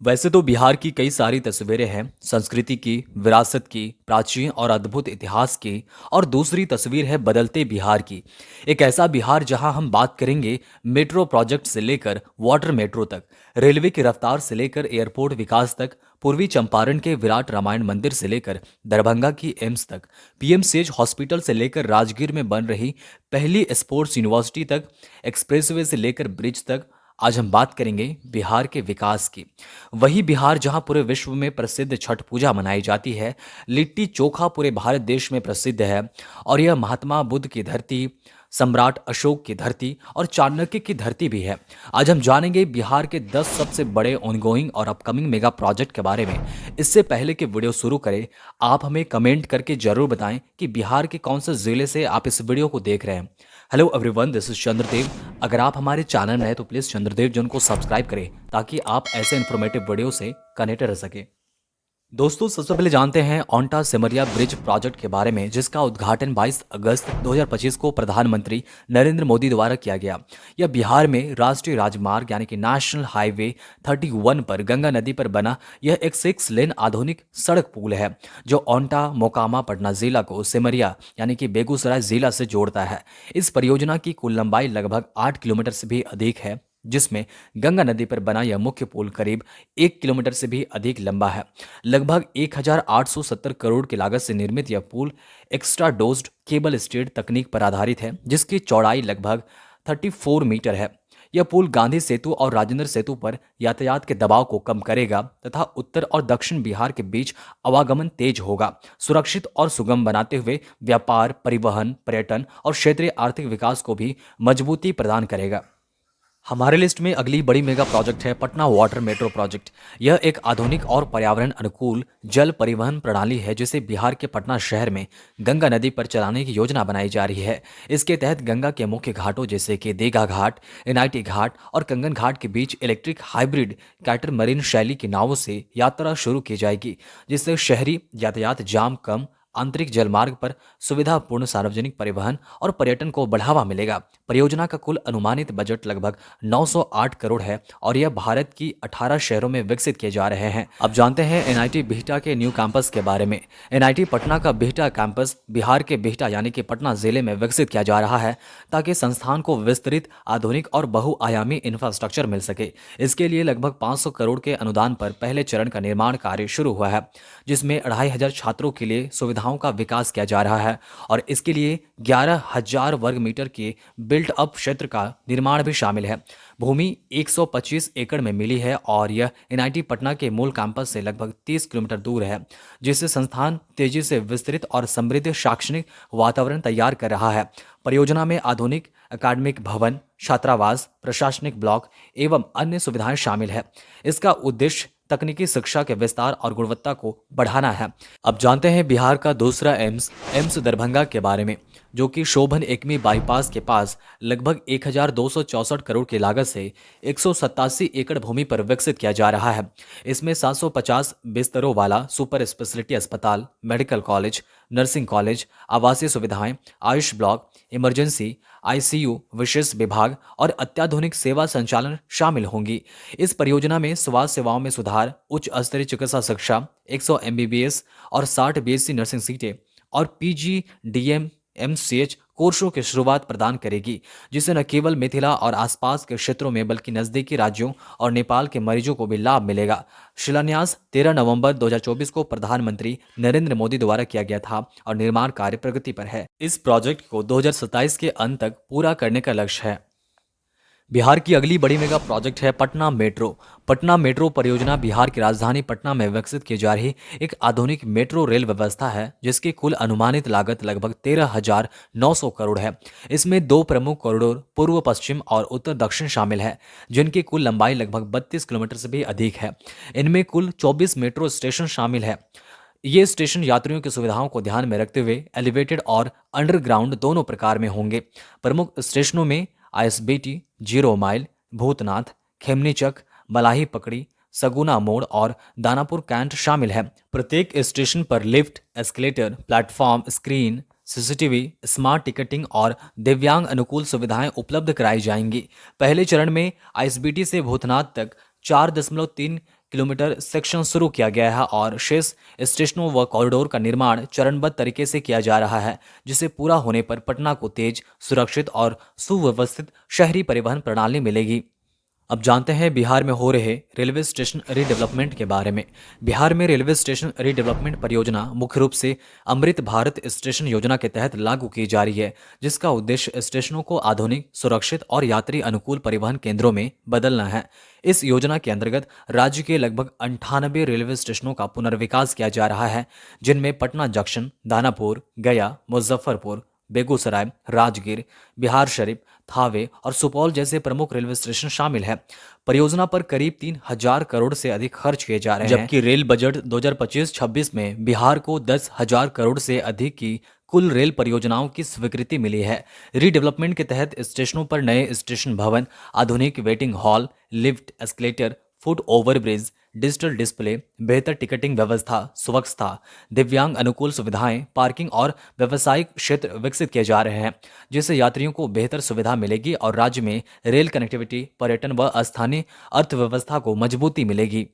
वैसे तो बिहार की कई सारी तस्वीरें हैं, संस्कृति की, विरासत की, प्राचीन और अद्भुत इतिहास की। और दूसरी तस्वीर है बदलते बिहार की। एक ऐसा बिहार जहां हम बात करेंगे मेट्रो प्रोजेक्ट से लेकर वाटर मेट्रो तक, रेलवे की रफ्तार से लेकर एयरपोर्ट विकास तक, पूर्वी चंपारण के विराट रामायण मंदिर से लेकर दरभंगा की एम्स तक, पीएमसीएच हॉस्पिटल से लेकर राजगीर में बन रही पहली स्पोर्ट्स यूनिवर्सिटी तक, एक्सप्रेसवे से लेकर ब्रिज तक। आज हम बात करेंगे बिहार के विकास की। वही बिहार जहां पूरे विश्व में प्रसिद्ध छठ पूजा मनाई जाती है, लिट्टी चोखा पूरे भारत देश में प्रसिद्ध है। और यह महात्मा बुद्ध की धरती, सम्राट अशोक की धरती और चाणक्य की धरती भी है। आज हम जानेंगे बिहार के 10 सबसे बड़े ऑनगोइंग और अपकमिंग मेगा प्रोजेक्ट के बारे में। इससे पहले कि वीडियो शुरू करें, आप हमें कमेंट करके जरूर बताएं कि बिहार के कौन से जिले से आप इस वीडियो को देख रहे हैं। Hello everyone, this is Chandradev. अगर आप हमारे चैनल में हैं तो प्लीज़ चंद्रदेव जन को सब्सक्राइब करें ताकि आप ऐसे इन्फॉर्मेटिव वीडियो से कनेक्ट रह सकें। दोस्तों, सबसे पहले जानते हैं ओंटा सिमरिया ब्रिज प्रोजेक्ट के बारे में, जिसका उद्घाटन 22 अगस्त 2025 को प्रधानमंत्री नरेंद्र मोदी द्वारा किया गया। यह बिहार में राष्ट्रीय राजमार्ग यानी कि नेशनल हाईवे 31 पर गंगा नदी पर बना यह एक 6 लेन आधुनिक सड़क पुल है, जो ओंटा मोकामा पटना जिला को सिमरिया यानी कि बेगूसराय जिला से जोड़ता है। इस परियोजना की कुल लंबाई लगभग 8 किलोमीटर से भी अधिक है, जिसमें गंगा नदी पर बना यह मुख्य पुल करीब 1 किलोमीटर से भी अधिक लंबा है। लगभग 1870 करोड़ की लागत से निर्मित यह पुल एक्स्ट्रा डोज्ड केबल स्टेड तकनीक पर आधारित है, जिसकी चौड़ाई लगभग 34 मीटर है। यह पुल गांधी सेतु और राजेंद्र सेतु पर यातायात के दबाव को कम करेगा तथा उत्तर और दक्षिण बिहार के बीच आवागमन तेज होगा, सुरक्षित और सुगम बनाते हुए व्यापार, परिवहन, पर्यटन और क्षेत्रीय आर्थिक विकास को भी मजबूती प्रदान करेगा। हमारे लिस्ट में अगली बड़ी मेगा प्रोजेक्ट है पटना वाटर मेट्रो प्रोजेक्ट। यह एक आधुनिक और पर्यावरण अनुकूल जल परिवहन प्रणाली है, जिसे बिहार के पटना शहर में गंगा नदी पर चलाने की योजना बनाई जा रही है। इसके तहत गंगा के मुख्य घाटों जैसे कि दीघा घाट, एनआईटी घाट और कंगन घाट के बीच इलेक्ट्रिक हाइब्रिड कैटरमरीन शैली की नावों से यात्रा शुरू की जाएगी, जिससे शहरी यातायात जाम कम, आंतरिक जलमार्ग पर सुविधापूर्ण सार्वजनिक परिवहन और पर्यटन को बढ़ावा मिलेगा। परियोजना का कुल अनुमानित बजट लगभग 908 करोड़ है और यह भारत की 18 शहरों में विकसित किए जा रहे हैं। अब जानते हैं एनआईटी बिहटा के न्यू कैंपस के बारे में। एनआईटी पटना का बिहटा कैंपस बिहार के बिहटा यानी कि पटना जिले में विकसित किया जा रहा है, ताकि संस्थान को विस्तृत, आधुनिक और बहुआयामी इंफ्रास्ट्रक्चर मिल सके। इसके लिए लगभग 500 करोड़ के अनुदान पर पहले चरण का निर्माण कार्य शुरू हुआ है, जिसमें 2500 छात्रों के लिए सुविधाओं का विकास किया जा रहा है और इसके लिए 11,000 वर्ग मीटर के बिल्ट अप क्षेत्र का निर्माण भी शामिल है। भूमि 125 एकड़ में मिली है और यह एनआईटी पटना के मूल कैंपस से लगभग 30 किलोमीटर दूर है, जिससे संस्थान तेजी से विस्तृत और समृद्ध शैक्षणिक वातावरण तैयार कर रहा है। परियोजना में आधुनिक अकादमिक भवन, छात्रावास, प्रशासनिक ब्लॉक एवं अन्य सुविधाएं शामिल है। इसका उद्देश्य तकनीकी शिक्षा के विस्तार और गुणवत्ता को बढ़ाना है। अब जानते हैं बिहार का दूसरा एम्स दरभंगा के बारे में, जो कि शोभन एकमी बाईपास के पास लगभग 1264 करोड़ की लागत से 187 एकड़ भूमि पर विकसित किया जा रहा है। इसमें 750 बिस्तरों वाला सुपर स्पेशलिटी अस्पताल, मेडिकल कॉलेज, नर्सिंग कॉलेज, आवासीय सुविधाएं, आयुष ब्लॉक, इमरजेंसी, आईसीयू, विशेष विभाग और अत्याधुनिक सेवा संचालन शामिल होंगी। इस परियोजना में स्वास्थ्य सेवाओं में सुधार, उच्च स्तरीय चिकित्सा शिक्षा, 100 एमबीबीएस और 60 बीएससी नर्सिंग सीटें और पीजी डीएम एमसीएच कोर्सों की शुरुआत प्रदान करेगी, जिससे न केवल मिथिला और आसपास के क्षेत्रों में बल्कि नजदीकी राज्यों और नेपाल के मरीजों को भी लाभ मिलेगा। शिलान्यास 13 नवंबर 2024 को प्रधानमंत्री नरेंद्र मोदी द्वारा किया गया था और निर्माण कार्य प्रगति पर है। इस प्रोजेक्ट को 2027 के अंत तक पूरा करने का लक्ष्य है। बिहार की अगली बड़ी मेगा प्रोजेक्ट है पटना मेट्रो। पटना मेट्रो परियोजना बिहार की राजधानी पटना में विकसित की जा रही एक आधुनिक मेट्रो रेल व्यवस्था है, जिसकी कुल अनुमानित लागत लगभग 13,900 करोड़ है। इसमें 2 प्रमुख कॉरिडोर पूर्व पश्चिम और उत्तर दक्षिण शामिल है, जिनकी कुल लंबाई लगभग 32 किलोमीटर से भी अधिक है। इनमें कुल 24 मेट्रो स्टेशन शामिल है। ये स्टेशन यात्रियों की सुविधाओं को ध्यान में रखते हुए एलिवेटेड और अंडरग्राउंड दोनों प्रकार में होंगे। प्रमुख स्टेशनों में ISBT, Zero Mile, Bhootnath, Khemnichak, Malahi Pakri, Saguna मोड़ और दानापुर कैंट शामिल है। प्रत्येक स्टेशन पर lift, escalator, platform, screen, CCTV, smart ticketing और दिव्यांग अनुकूल सुविधाएं उपलब्ध कराई जाएंगी। पहले चरण में आईएसबीटी से भूतनाथ तक 4.3 किलोमीटर सेक्शन शुरू किया गया है और शेष स्टेशनों व कॉरिडोर का निर्माण चरणबद्ध तरीके से किया जा रहा है, जिसे पूरा होने पर पटना को तेज, सुरक्षित और सुव्यवस्थित शहरी परिवहन प्रणाली मिलेगी। अब जानते हैं बिहार में हो रहे रेलवे स्टेशन रीडेवलपमेंट के बारे में। बिहार में रेलवे स्टेशन रीडेवलपमेंट परियोजना मुख्य रूप से अमृत भारत स्टेशन योजना के तहत लागू की जा रही है, जिसका उद्देश्य स्टेशनों को आधुनिक, सुरक्षित और यात्री अनुकूल परिवहन केंद्रों में बदलना है। इस योजना के अंतर्गत राज्य के लगभग 98 रेलवे स्टेशनों का पुनर्विकास किया जा रहा है, जिनमें पटना जंक्शन, दानापुर, गया, मुजफ्फरपुर, बेगूसराय, राजगीर, बिहार शरीफ, थावे और सुपौल जैसे प्रमुख रेलवे स्टेशन शामिल हैं। परियोजना पर करीब 3,000 करोड़ से अधिक खर्च किए जा रहे हैं, जबकि रेल बजट 2025-26 में बिहार को 10,000 करोड़ से अधिक की कुल रेल परियोजनाओं की स्वीकृति मिली है। रीडेवलपमेंट के तहत स्टेशनों पर नए स्टेशन भवन, आधुनिक waiting hall, lift, escalator, foot overbridge, digital display, बेहतर टिकटिंग व्यवस्था, स्वच्छता, दिव्यांग अनुकूल सुविधाएं, पार्किंग और व्यावसायिक क्षेत्र विकसित किए जा रहे हैं, जिससे यात्रियों को बेहतर सुविधा मिलेगी और राज्य में रेल कनेक्टिविटी, पर्यटन व स्थानीय अर्थव्यवस्था को मजबूती मिलेगी।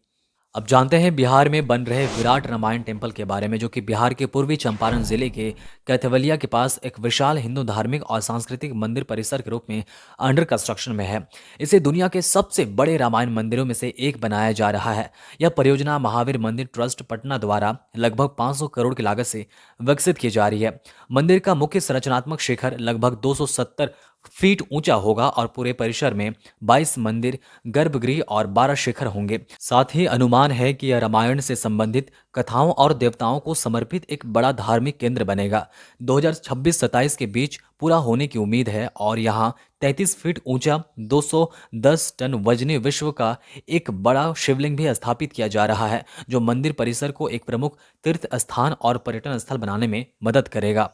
अब जानते हैं बिहार में बन रहे विराट रामायण टेम्पल के बारे में, जो कि बिहार के पूर्वी चंपारण जिले के कैथवलिया के पास एक विशाल हिंदू धार्मिक और सांस्कृतिक मंदिर परिसर के रूप में अंडर कंस्ट्रक्शन में है। इसे दुनिया के सबसे बड़े रामायण मंदिरों में से एक बनाया जा रहा है। यह परियोजना महावीर मंदिर ट्रस्ट पटना द्वारा लगभग 500 करोड़ की लागत से विकसित की जा रही है। मंदिर का मुख्य संरचनात्मक शिखर लगभग 270 फीट ऊंचा होगा और पूरे परिसर में 22 मंदिर, गर्भगृह और 12 शिखर होंगे। साथ ही अनुमान है कि यह रामायण से संबंधित कथाओं और देवताओं को समर्पित एक बड़ा धार्मिक केंद्र बनेगा। 2026-27 के बीच पूरा होने की उम्मीद है और यहाँ 33 फीट ऊंचा 210 टन वजनी विश्व का एक बड़ा शिवलिंग भी स्थापित किया जा रहा है, जो मंदिर परिसर को एक प्रमुख तीर्थ स्थान और पर्यटन स्थल बनाने में मदद करेगा।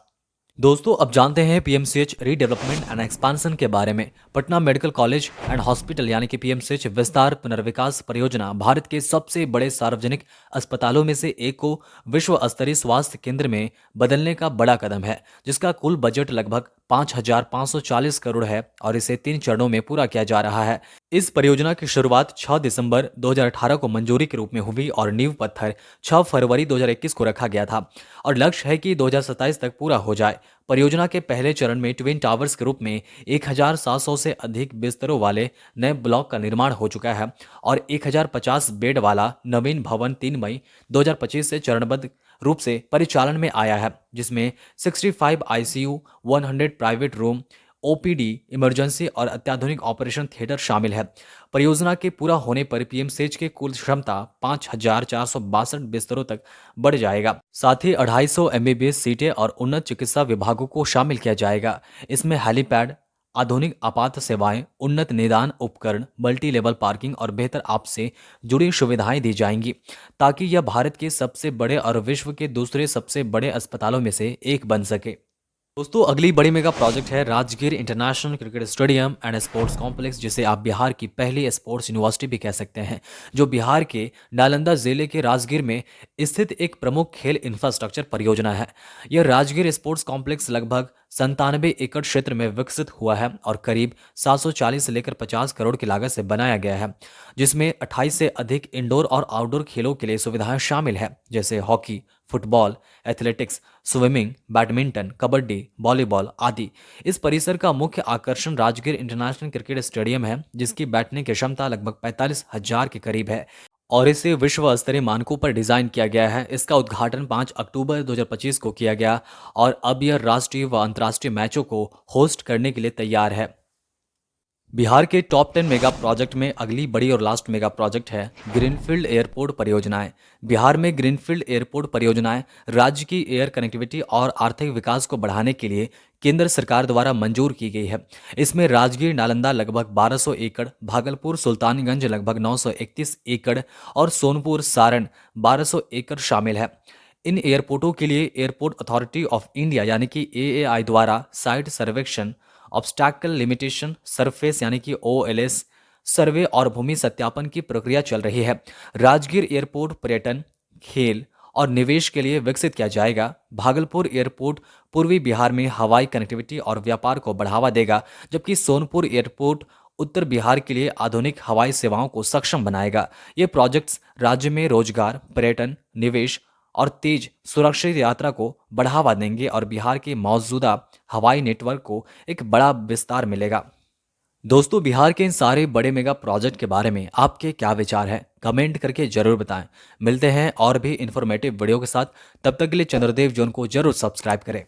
दोस्तों, अब जानते हैं पीएमसीएच रीडेवलपमेंट एंड एक्सपांशन के बारे में। Patna medical college and hospital यानी कि पीएमसीएच विस्तार पुनर्विकास परियोजना भारत के सबसे बड़े सार्वजनिक अस्पतालों में से एक को विश्व स्तरीय स्वास्थ्य केंद्र में बदलने का बड़ा कदम है, जिसका कुल बजट लगभग 5,540 करोड़ है और इसे 3 चरणों में पूरा किया जा रहा है। इस परियोजना की शुरुआत 6 दिसंबर 2018 को मंजूरी के रूप में हुई और नींव पत्थर 6 फरवरी 2021 को रखा गया था और लक्ष्य है कि 2027 तक पूरा हो जाए। परियोजना के पहले चरण में ट्विन टावर्स के रूप में 1,700 से अधिक बिस्तरों वाले नए ब्लॉक का निर्माण हो चुका है और 1,050 बेड वाला नवीन भवन 3 मई 2025 से चरणबद्ध रूप से परिचालन में आया है, जिसमें 65 ICU, 100 private room, OPD, emergency और अत्याधुनिक ऑपरेशन थिएटर शामिल है। परियोजना के पूरा होने पर पीएमसीएच की कुल क्षमता 5,462 बिस्तरों तक बढ़ जाएगा। साथ ही 250 एमबीबीएस सीटें और उन्नत चिकित्सा विभागों को शामिल किया जाएगा। इसमें हेलीपैड, आधुनिक आपात सेवाएं, उन्नत निदान उपकरण, मल्टी लेवल पार्किंग और बेहतर आपसे जुड़ी सुविधाएं दी जाएंगी, ताकि यह भारत के सबसे बड़े और विश्व के दूसरे सबसे बड़े अस्पतालों में से एक बन सके। दोस्तों, अगली बड़ी मेगा प्रोजेक्ट है Rajgir international cricket stadium and sports complex, जिसे आप बिहार की पहली स्पोर्ट्स यूनिवर्सिटी भी कह सकते हैं, जो बिहार के नालंदा जिले के राजगीर में स्थित एक प्रमुख खेल इंफ्रास्ट्रक्चर परियोजना है। यह राजगीर स्पोर्ट्स कॉम्प्लेक्स लगभग 97 एकड़ क्षेत्र में विकसित हुआ है और करीब 740 से लेकर 50 करोड़ की लागत से बनाया गया है, जिसमें 28 से अधिक इंडोर और आउटडोर खेलों के लिए सुविधाएं शामिल है, जैसे hockey, football, athletics, swimming, badminton, kabaddi, volleyball आदि। इस परिसर का मुख्य आकर्षण राजगीर इंटरनेशनल क्रिकेट स्टेडियम है, जिसकी बैठने की क्षमता लगभग 45,000 के करीब है और इसे विश्व स्तरीय मानकों पर डिजाइन किया गया है। इसका उद्घाटन 5 अक्टूबर 2025 को किया गया और अब यह राष्ट्रीय व अंतर्राष्ट्रीय मैचों को होस्ट करने के लिए तैयार है। बिहार के टॉप 10 मेगा प्रोजेक्ट में अगली बड़ी और लास्ट मेगा प्रोजेक्ट है ग्रीनफील्ड एयरपोर्ट परियोजनाएं। बिहार में ग्रीनफील्ड एयरपोर्ट परियोजनाएं राज्य की एयर कनेक्टिविटी और आर्थिक विकास को बढ़ाने के लिए केंद्र सरकार द्वारा मंजूर की गई है। इसमें राजगीर नालंदा लगभग 1200 एकड़, भागलपुर सुल्तानगंज लगभग 931 एकड़ और सोनपुर सारण 1200 एकड़ शामिल है। इन एयरपोर्टों के लिए एयरपोर्ट अथॉरिटी ऑफ इंडिया यानी कि एएआई द्वारा साइट सर्वेक्षण, ऑब्स्टैकल लिमिटेशन सरफेस यानी कि ओएलएस सर्वे और भूमि सत्यापन की प्रक्रिया चल रही है। राजगीर एयरपोर्ट पर्यटन, खेल और निवेश के लिए विकसित किया जाएगा। भागलपुर एयरपोर्ट पूर्वी बिहार में हवाई कनेक्टिविटी और व्यापार को बढ़ावा देगा, जबकि सोनपुर एयरपोर्ट उत्तर बिहार के लिए आधुनिक हवाई सेवाओं को सक्षम बनाएगा। ये प्रोजेक्ट्स राज्य में रोजगार, पर्यटन, निवेश और तेज सुरक्षित यात्रा को बढ़ावा देंगे और बिहार के मौजूदा हवाई नेटवर्क को एक बड़ा विस्तार मिलेगा। दोस्तों, बिहार के इन सारे बड़े मेगा प्रोजेक्ट के बारे में आपके क्या विचार हैं? कमेंट करके जरूर बताएं। मिलते हैं और भी इंफॉर्मेटिव वीडियो के साथ। तब तक के लिए चंद्रदेव जोन को जरूर सब्सक्राइब करें।